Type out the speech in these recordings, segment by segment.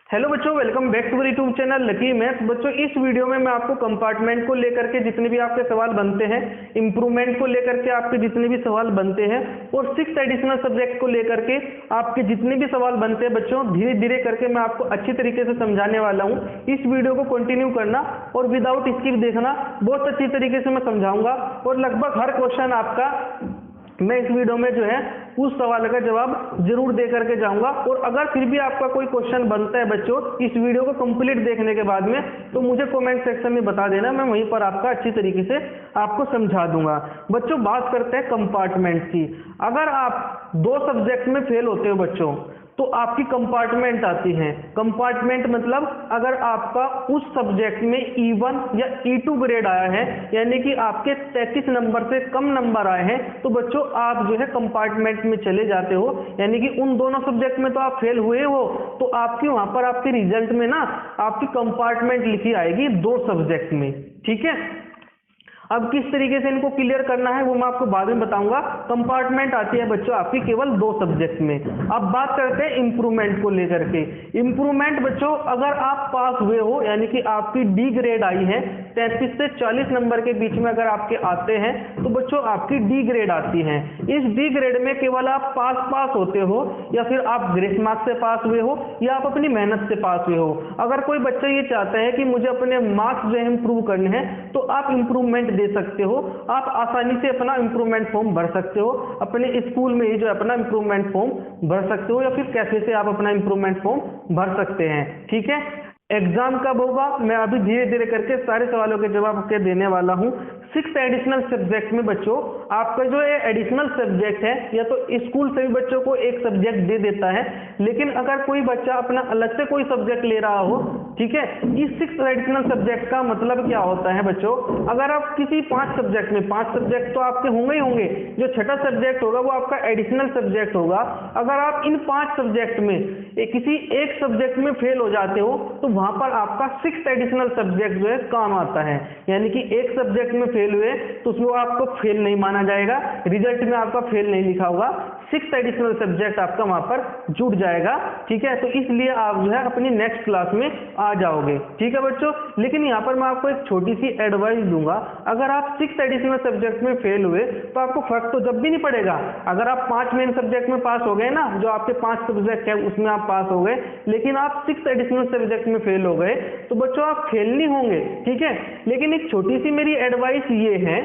Hello बच्चों, welcome back to YouTube channel Lucky Maths. बच्चों, इस वीडियो में मैं आपको कंपार्टमेंट को लेकर के जितने भी आपके सवाल बनते हैं, इंप्रूवमेंट को लेकर के आपके जितने भी सवाल बनते हैं और 6 एडिशनल सब्जेक्ट को लेकर के आपके जितने भी सवाल बनते हैं बच्चों, धीरे धीरे करके मैं आपको अच्छी तरीके से समझाने वाला हूँ। इस वीडियो को कंटिन्यू करना और विदाउट स्किप देखना, बहुत अच्छी तरीके से मैं समझाऊंगा और लगभग हर क्वेश्चन आपका मैं इस वीडियो में जो है उस सवाल का जवाब जरूर दे करके जाऊंगा। और अगर फिर भी आपका कोई क्वेश्चन बनता है बच्चों इस वीडियो को कंप्लीट देखने के बाद में, तो मुझे कमेंट सेक्शन में बता देना, मैं वहीं पर आपका अच्छी तरीके से आपको समझा दूंगा। बच्चों, बात करते हैं कंपार्टमेंट की। अगर आप 2 सब्जेक्ट में फेल होते हो बच्चों, तो आपकी कंपार्टमेंट आती है। कंपार्टमेंट मतलब अगर आपका उस सब्जेक्ट में E1 या E2 ग्रेड आया है, यानी कि आपके 33 नंबर से कम नंबर आए हैं, तो बच्चों आप जो है कंपार्टमेंट में चले जाते हो। यानी कि उन दोनों सब्जेक्ट में तो आप फेल हुए हो, तो आपकी वहां पर आपके रिजल्ट में ना आपकी कंपार्टमेंट लिखी आएगी 2 सब्जेक्ट में। ठीक है, अब किस तरीके से इनको क्लियर करना है वो मैं आपको बाद में बताऊंगा। कंपार्टमेंट आती है बच्चों आपकी केवल 2 सब्जेक्ट में। अब बात करते हैं इंप्रूवमेंट को लेकर के। इंप्रूवमेंट बच्चों, अगर आप पास हुए हो, यानी कि आपकी डी ग्रेड आई है, 33 से 40 नंबर के बीच में अगर आपके आते हैं, तो बच्चों आपकी डी ग्रेड आती है। इस डी ग्रेड में केवल आप पास होते हो, या फिर आप ग्रेस मार्क्स से पास हुए हो, या आप अपनी मेहनत से पास हुए हो। अगर कोई बच्चा ये चाहता है कि मुझे अपने मार्क्स जो है इंप्रूव करने हैं, तो आप इंप्रूवमेंट दे सकते हो। आप आसानी से अपना इंप्रूवमेंट फॉर्म भर सकते हो, अपने स्कूल में ही जो अपना इंप्रूवमेंट फॉर्म भर सकते हो, या फिर कैसे से आप अपना इंप्रूवमेंट फॉर्म भर सकते हैं। ठीक है, एग्जाम कब होगा मैं अभी धीरे धीरे करके सारे सवालों के जवाब आपके देने वाला हूं। 6 एडिशनल सब्जेक्ट में बच्चों आपका जो एडिशनल सब्जेक्ट है, या तो स्कूल से भी बच्चों को एक सब्जेक्ट दे देता है, लेकिन अगर कोई बच्चा अपना अलग से कोई सब्जेक्ट ले रहा हो, ठीक है, इस 6 एडिशनल सब्जेक्ट का मतलब क्या होता है बच्चों, अगर आप किसी 5 सब्जेक्ट में, 5 सब्जेक्ट तो आपके होंगे ही होंगे, जो छठा सब्जेक्ट होगा वो आपका एडिशनल सब्जेक्ट होगा। अगर आप इन 5 सब्जेक्ट में किसी एक सब्जेक्ट में फेल हो जाते हो, तो वहां पर आपका 6 एडिशनल सब्जेक्ट जो है काम आता है। यानी कि एक सब्जेक्ट में फेल हुए तो उसमें आपको फेल नहीं माना जाएगा, रिजल्ट में आपका फेल नहीं लिखा होगा, 6 एडिशनल सब्जेक्ट आपका वहां पर जुड़ जाएगा। ठीक है, तो इसलिए आप जो है अपनी नेक्स्ट क्लास में आ जाओगे। ठीक है बच्चों, लेकिन यहाँ पर मैं आपको एक छोटी सी एडवाइस दूंगा। अगर आप 6 एडिशनल सब्जेक्ट में फेल हुए तो आपको फर्क तो जब भी नहीं पड़ेगा। अगर आप 5 मेन सब्जेक्ट में पास हो गए ना, जो आपके 5 सब्जेक्ट है उसमें आप पास हो गए, लेकिन आप 6 एडिशनल सब्जेक्ट में फेल हो गए, तो बच्चों आप फेल नहीं होंगे। ठीक है, लेकिन एक छोटी सी मेरी एडवाइस ये है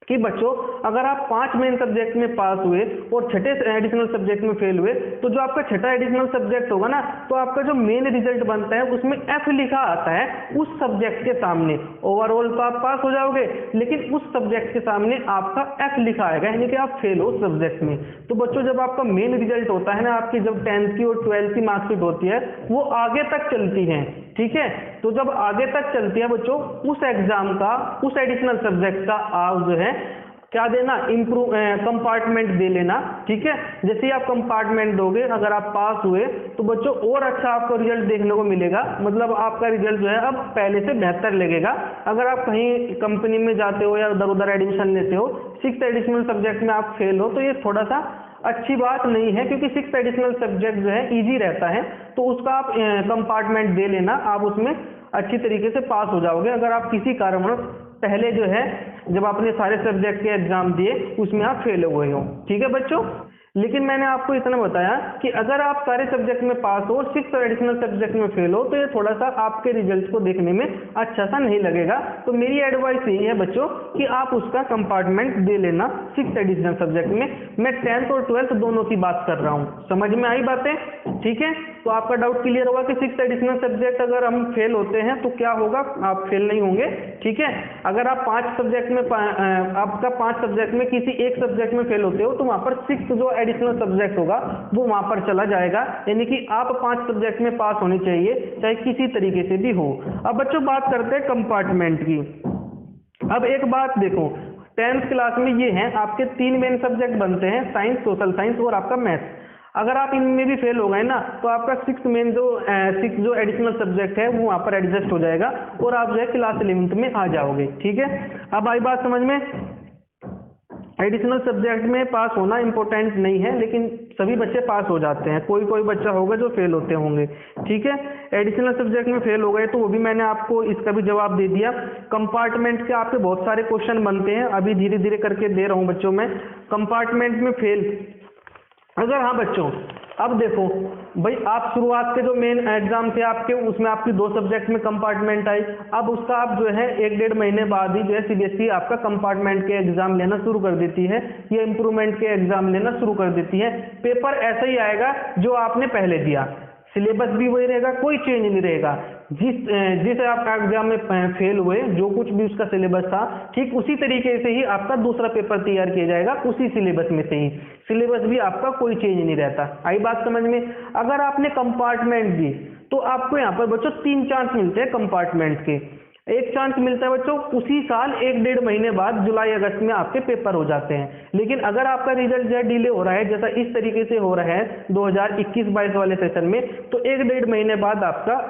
कि बच्चों अगर आप 5 मेन सब्जेक्ट में पास हुए और छठे एडिशनल सब्जेक्ट में फेल हुए, तो जो आपका छठा एडिशनल सब्जेक्ट होगा ना, तो आपका जो मेन रिजल्ट बनता है उसमें F लिखा आता है उस सब्जेक्ट के सामने। ओवरऑल तो आप पास हो जाओगे, लेकिन उस सब्जेक्ट के सामने आपका F लिखा आएगा, यानी कि आप फेल हो उस सब्जेक्ट में। तो बच्चों जब आपका मेन रिजल्ट होता है ना, आपकी जब 10th की और 12th की मार्कशीट होती है, वो आगे तक चलती है। ठीक है, तो जब आगे तक चलती है बच्चों, उस एग्जाम का, उस एडिशनल सब्जेक्ट का आप जो है क्या देना, कंपार्टमेंट दे लेना। ठीक है, जैसे ही आप कंपार्टमेंट दोगे, अगर आप पास हुए तो बच्चों और अच्छा आपको रिजल्ट देखने को मिलेगा। मतलब आपका रिजल्ट जो है अब पहले से बेहतर लगेगा। अगर आप कहीं कंपनी में जाते हो या उधर उधर एडमिशन लेते हो, 6 एडिशनल सब्जेक्ट में आप फेल हो, तो ये थोड़ा सा अच्छी बात नहीं है, क्योंकि 6 एडिशनल सब्जेक्ट जो है इजी रहता है, तो उसका आप कंपार्टमेंट दे लेना, आप उसमें अच्छी तरीके से पास हो जाओगे। अगर आप किसी कारणवश पहले जो है जब आपने सारे सब्जेक्ट के एग्जाम दिए उसमें आप फेल हो गए हो। ठीक है बच्चों, लेकिन मैंने आपको इतना बताया कि अगर आप सारे सब्जेक्ट में पास हो और 6 एडिशनल सब्जेक्ट में फेल हो, तो ये थोड़ा सा आपके रिजल्ट को देखने में अच्छा सा नहीं लगेगा। तो मेरी एडवाइस यही है बच्चों कि आप उसका कंपार्टमेंट दे लेना 6 एडिशनल सब्जेक्ट में। मैं 10th और 12th दोनों की बात कर रहा हूँ, समझ में आई बातें? ठीक है, तो आपका डाउट क्लियर होगा कि 6 एडिशनल सब्जेक्ट अगर हम फेल होते हैं तो क्या होगा, आप फेल नहीं होंगे। ठीक है, अगर आप 5 सब्जेक्ट में आपका 5 सब्जेक्ट में किसी एक सब्जेक्ट में फेल होते हो, तो वहां पर 6 जो एडिशनल सब्जेक्ट होगा वो वहां पर चला जाएगा। यानी कि आप 5 सब्जेक्ट में पास होने चाहिए, चाहे किसी तरीके से भी हो। अब बच्चों बात करते हैं कंपार्टमेंट की। अब एक बात देखो, 10th क्लास में ये है आपके 3 मेन सब्जेक्ट बनते हैं, साइंस, सोशल साइंस और आपका मैथ्स। अगर आप इनमें भी फेल हो गए ना, तो आपका 6 मेन जो एडिशनल सब्जेक्ट है वो वहां पर एडजस्ट हो जाएगा और आप जो है क्लास 11th में आ जाओगे। ठीक है, अब आई बात समझ में? एडिशनल सब्जेक्ट में पास होना इंपॉर्टेंट नहीं है, लेकिन सभी बच्चे पास हो जाते हैं, कोई कोई बच्चा होगा जो फेल होते होंगे, ठीक है। एडिशनल सब्जेक्ट में फेल हो गए तो वो भी मैंने आपको इसका भी जवाब दे दिया। कंपार्टमेंट के आपके बहुत सारे क्वेश्चन बनते हैं, अभी धीरे धीरे करके दे रहा हूँ बच्चों में। कंपार्टमेंट में फेल, अगर हाँ बच्चों अब देखो भाई, आप शुरुआत के जो मेन एग्जाम थे आपके, उसमें आपकी 2 सब्जेक्ट में कंपार्टमेंट आई, अब उसका आप जो है 1-1.5 महीने बाद ही जो है सीबीएसई आपका कंपार्टमेंट के एग्जाम लेना शुरू कर देती है, ये इम्प्रूवमेंट के एग्जाम लेना शुरू कर देती है। पेपर ऐसा ही आएगा जो आपने पहले दिया, सिलेबस भी वही रहेगा, कोई चेंज नहीं रहेगा। जिस आपका एग्जाम में फेल हुए, जो कुछ भी उसका सिलेबस था, ठीक उसी तरीके से ही आपका दूसरा पेपर तैयार किया जाएगा, उसी सिलेबस में से ही। सिलेबस भी आपका कोई चेंज नहीं रहता। आई बात समझ में? अगर आपने कंपार्टमेंट दी तो आपको यहाँ पर बच्चों 3 चांस मिलते हैं कंपार्टमेंट के। एक चांस मिलता है बच्चों उसी साल 1-1.5 महीने बाद, जुलाई अगस्त में आपके पेपर हो जाते हैं। लेकिन अगर आपका रिजल्ट जो है डिले हो रहा है, जैसा इस तरीके से हो रहा है 2021-22 वाले सेशन में, तो 1-1.5 महीने बाद आपका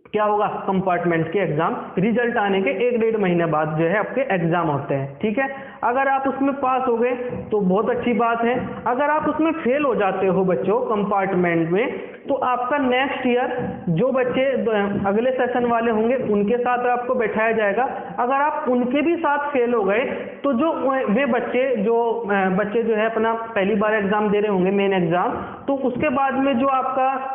क्या होगा, कंपार्टमेंट के एग्जाम रिजल्ट आने के 1-1.5 महीने बाद जो है आपके एग्जाम होते हैं, ठीक है। अगर आप उसमें पास हो गए तो बहुत अच्छी बात है। अगर आप उसमें फेल हो जाते हो बच्चों कंपार्टमेंट में, तो आपका नेक्स्ट ईयर जो बच्चे अगले सेशन वाले होंगे उनके साथ आपको बैठाया जाएगा। अगर आप उनके भी साथ फेल हो गए तो जो वे बच्चे जो है अपना पहली बार एग्जाम दे रहे होंगे मेन एग्जाम, तो उसके बाद में जो आपका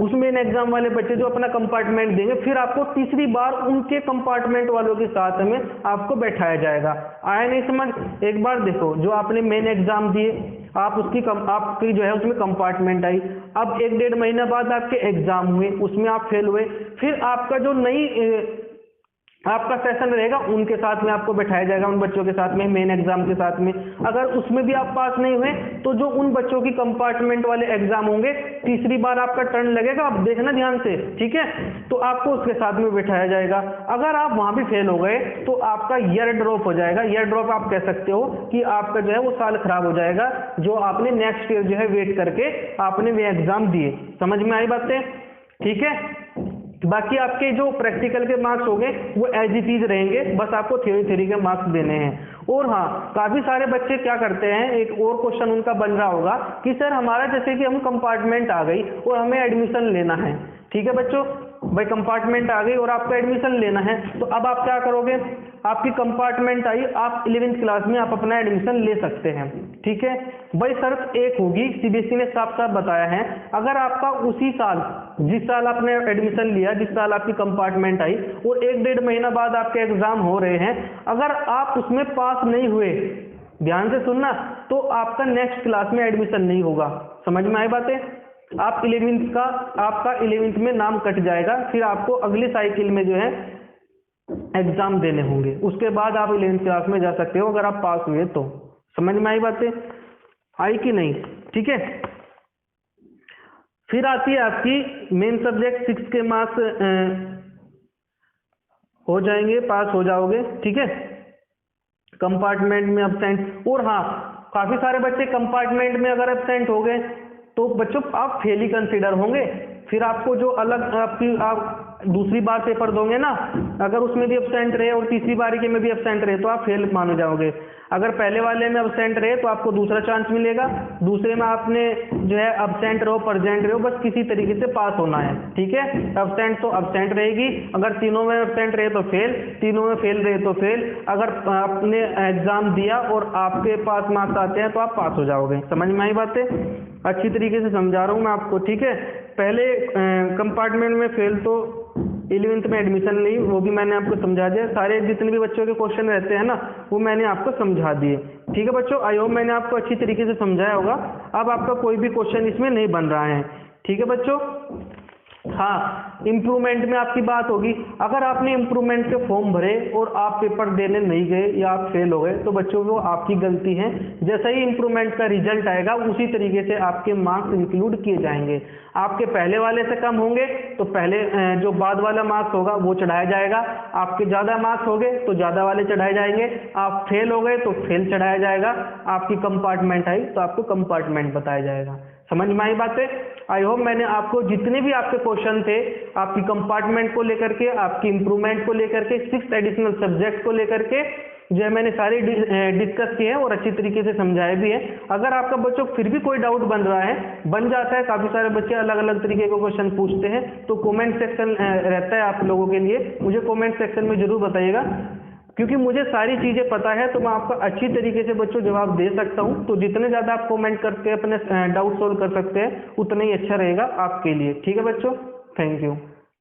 उस मेन एग्जाम वाले बच्चे जो अपना कंपार्टमेंट देंगे, फिर आपको तीसरी बार उनके कंपार्टमेंट वालों के साथ में आपको बैठाया जाएगा। आया नहीं समझ? एक बार देखो, जो आपने मेन एग्जाम दिए, आप आपकी जो है उसमें कंपार्टमेंट आई, अब 1-1.5 महीने बाद आपके एग्जाम हुए, उसमें आप फेल हुए, फिर आपका जो नई आपका सेशन रहेगा उनके साथ में आपको बैठाया जाएगा, उन बच्चों के साथ में मेन एग्जाम के साथ में। अगर उसमें भी आप पास नहीं हुए तो जो उन बच्चों की कंपार्टमेंट वाले एग्जाम होंगे, तीसरी बार आपका टर्न लगेगा, आप देखना ध्यान से, ठीक है, तो आपको उसके साथ में बैठाया जाएगा। अगर आप वहां भी फेल हो गए तो आपका ईयर ड्रॉप हो जाएगा। ईयर ड्रॉप आप कह सकते हो कि आपका जो है वो साल खराब हो जाएगा, जो आपने नेक्स्ट ईयर जो है वेट करके आपने वे एग्जाम दिए। समझ में आई बातें? ठीक है। बाकी आपके जो प्रैक्टिकल के मार्क्स होंगे वो एज इट इज रहेंगे, बस आपको थ्योरी के मार्क्स देने हैं। और हाँ, काफी सारे बच्चे क्या करते हैं, एक और क्वेश्चन उनका बन रहा होगा कि सर हमारा जैसे कि हम कंपार्टमेंट आ गई और हमें एडमिशन लेना है, ठीक है बच्चों, भाई कंपार्टमेंट आ गई और आपको एडमिशन लेना है, तो अब आप क्या करोगे, आपकी कंपार्टमेंट आई, आप 11th क्लास में आप अपना एडमिशन ले सकते हैं, ठीक है। भाई शर्त एक होगी, सीबीएसई ने साफ साफ बताया है, अगर आपका उसी साल, जिस साल आपने एडमिशन लिया, जिस साल आपकी कंपार्टमेंट आई और 1-1.5 महीना बाद आपके एग्जाम हो रहे हैं, अगर आप उसमें पास नहीं हुए, ध्यान से सुनना, तो आपका नेक्स्ट क्लास में एडमिशन नहीं होगा। समझ में आई बातें? आप 11th में नाम कट जाएगा, फिर आपको अगली साइकिल में जो है एग्जाम देने होंगे, उसके बाद आप 11th क्लास में जा सकते हो अगर आप पास हुए तो। समझ में आई बातें? आई कि नहीं? ठीक है। फिर आती है आपकी मेन सब्जेक्ट 6 के मार्क्स हो जाएंगे, पास हो जाओगे, ठीक है। कंपार्टमेंट में अब्सेंट, और हाँ काफी सारे बच्चे कंपार्टमेंट में अगर एब्सेंट हो गए तो बच्चों आप फेल ही कंसीडर होंगे। फिर आपको जो अलग आप दूसरी बार पेपर दोगे ना, अगर उसमें भी एब्सेंट रहे और तीसरी बारी के में भी एब्सेंट रहे तो आप फेल माने जाओगे। अगर पहले वाले में एब्सेंट रहे तो आपको दूसरा चांस मिलेगा, दूसरे में आपने जो है एब्सेंट रहो प्रेजेंट रहो, बस किसी तरीके से पास होना है, ठीक है। एब्सेंट तो एब्सेंट रहेगी, अगर तीनों में एब्सेंट रहे तो फेल, तीनों में फेल रहे तो फेल। अगर आपने एग्जाम दिया और आपके पास मार्क्स आते हैं तो आप पास हो जाओगे। समझ में आई बातें? अच्छी तरीके से समझा रहा हूँ मैं आपको, ठीक है। पहले कंपार्टमेंट में फेल तो 11th में एडमिशन नहीं, वो भी मैंने आपको समझा दिया। सारे जितने भी बच्चों के क्वेश्चन रहते हैं ना, वो मैंने आपको समझा दिए, ठीक है बच्चों। आई होप मैंने आपको अच्छी तरीके से समझाया होगा। अब आपका कोई भी क्वेश्चन इसमें नहीं बन रहा है, ठीक है बच्चों। हाँ, इम्प्रूवमेंट में आपकी बात होगी, अगर आपने इम्प्रूवमेंट के फॉर्म भरे और आप पेपर देने नहीं गए या आप फेल हो गए तो बच्चों वो आपकी गलती है। जैसे ही इम्प्रूवमेंट का रिजल्ट आएगा उसी तरीके से आपके मार्क्स इंक्लूड किए जाएंगे। आपके पहले वाले से कम होंगे तो पहले जो बाद वाला मार्क्स होगा वो चढ़ाया जाएगा, आपके ज़्यादा मार्क्स हो गए तो ज़्यादा वाले चढ़ाए जाएंगे, आप फेल हो गए तो फेल चढ़ाया जाएगा, आपकी कंपार्टमेंट आई तो आपको कंपार्टमेंट बताया जाएगा। समझ में आई बातें? आई होप मैंने आपको जितने भी आपके क्वेश्चन थे आपकी कंपार्टमेंट को लेकर के, आपकी इंप्रूवमेंट को लेकर के, 6 एडिशनल सब्जेक्ट को लेकर के जो है मैंने सारे डिस्कस किए हैं और अच्छी तरीके से समझाए भी है। अगर आपका बच्चों फिर भी कोई डाउट बन जाता है, काफ़ी सारे बच्चे अलग अलग तरीके के क्वेश्चन पूछते हैं, तो कमेंट सेक्शन रहता है आप लोगों के लिए, मुझे कमेंट सेक्शन में जरूर बताइएगा, क्योंकि मुझे सारी चीज़ें पता है तो मैं आपका अच्छी तरीके से बच्चों जवाब दे सकता हूं। तो जितने ज़्यादा आप कमेंट करके अपने डाउट सोल्व कर सकते हैं उतना ही अच्छा रहेगा आपके लिए। ठीक है बच्चों, थैंक यू।